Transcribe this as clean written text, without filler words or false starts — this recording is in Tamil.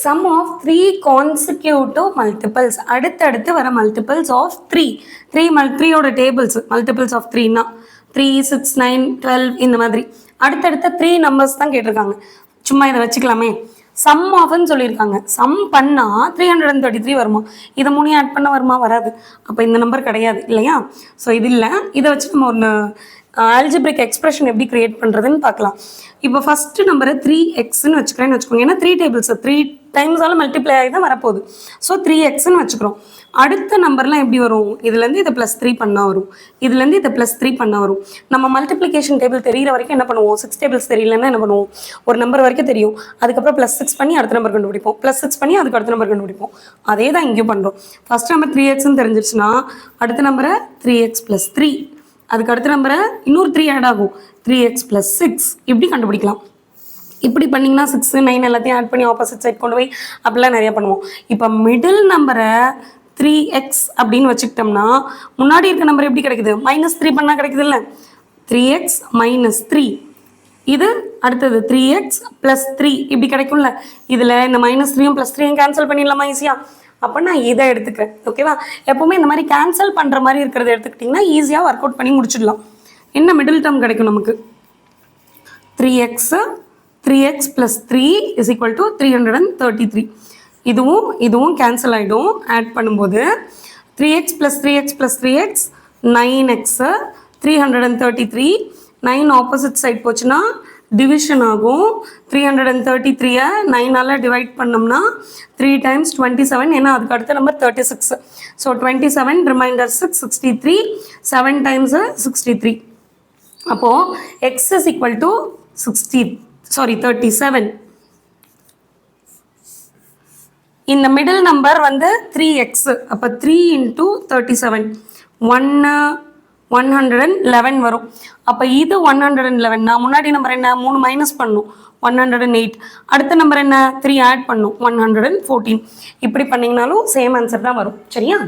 sum of 3 consecutive multiples. அடுத்தடுத்து வர multiples of 3. 3 ஓட tables multiples of 3 னா 3, 6, 9, 12 இந்த மாதிரி அடுத்தடுத்த 3 numbers தான் கேட்டிருக்காங்க. சும்மா இதை வச்சுக்கலாமே. சம் ஆஃப்னு சொல்லியிருக்காங்க. சம் பண்ணால் 333 வருமா? இதை 3 ஆட் பண்ண வருமா? வராது. அப்போ இந்த நம்பர் கிடையாது இல்லையா? ஸோ இது இல்லை. இதை வச்சு நம்ம ஒன்று ஆல்ஜிப்ரிக் எக்ஸ்பிரஷன் எப்படி கிரியேட் பண்ணுறதுன்னு பார்க்கலாம். இப்போ ஃபஸ்ட்டு நம்பரை 3xன்னு வச்சுக்கிறேன்னு வச்சுக்கோங்க. ஏன்னா 3 டேபிள்ஸ் 3 டைம்ஸால் மல்டிப்ளை ஆகி தான் வரப்போகுது. ஸோ 3xன்னு வச்சுக்கிறோம். அடுத்த நம்பர்லாம் எப்படி வரும்? இதுலேருந்து இதை +3 பண்ணால் வரும். இதுலேருந்து இதை +3 பண்ணால் வரும். நம்ம மல்டிப்ளிகேஷன் டேபிள் தெரிகிற வரைக்கும் என்ன பண்ணுவோம்? 6 டேபிள்ஸ் தெரியலன்னா என்ன பண்ணுவோம்? ஒரு நம்பர் வரைக்கும் தெரியும். அதுக்கப்புறம் +6 பண்ணி அடுத்த நம்பர் கண்டுபிடிப்போம். +6 பண்ணி அதுக்கு அடுத்த நம்பர் கண்டுபிடிப்போம். அதே தான் இங்கேயும் பண்ணுறோம். ஃபஸ்ட் நம்பர் 3xன்னு தெரிஞ்சிருச்சுன்னா அடுத்த நம்பரை 3x + 3, அதுக்கு அடுத்த நம்பரை இன்னொரு 3 ஆட் ஆகும். 3x + 6 இப்படி கண்டுபிடிக்கலாம். இப்படி பண்ணிங்கன்னா 6, 9 எல்லாத்தையும் ஆட் பண்ணி ஆப்போசிட் சைட் கொண்டு போய் அப்படிலாம் நிறையா பண்ணுவோம். இப்போ மிடில் நம்பரை 3x அப்படின்னு வச்சுக்கிட்டோம்னா முன்னாடி இருக்க நம்பர் எப்படி கிடைக்குது? -3 பண்ணால் கிடைக்குது இல்லை? 3x - 3, இது அடுத்தது 3x + 3 இப்படி கிடைக்கும்ல. இதில் இந்த -3யும் +3யும் கேன்சல் பண்ணிடலாமா ஈஸியாக? அப்போ நான் இதை எடுத்துக்கிறேன். ஓகேவா? எப்போவுமே இந்த மாதிரி கேன்சல் பண்ணுற மாதிரி இருக்கிறத எடுத்துக்கிட்டிங்கன்னா ஈஸியாக ஒர்க் அவுட் பண்ணி முடிச்சிடலாம். என்ன மிடில் டேர்ம் கிடைக்கும் நமக்கு? 3x + 3 = 333. இதுவும் கேன்சல் ஆகிடும். ஆட் பண்ணும்போது 3x + 3x + 3x 9x 333. 9 opposite side போச்சுன்னா டிவிஷன் ஆகும். 333-ஐ 9ஆல் டிவைட் பண்ணோம்னா 3 × 27, ஏன்னா அதுக்கு அடுத்த நம்பர் 36. So 27 reminder 6 63, 7 × 63. அப்போது x = 37. இந்த மிடில் நம்பர் வந்து 3x. அப்போ 3 × 37 111 வரும். அப்போ இது 111. நான் முன்னாடி நம்பர் என்ன? 3 மைனஸ் பண்ணும் 108. அடுத்த நம்பர் என்ன? 3 ஆட் பண்ணும் 114. இப்படி பண்ணிங்கனாலும் சேம் ஆன்சர் தான் வரும். சரியா?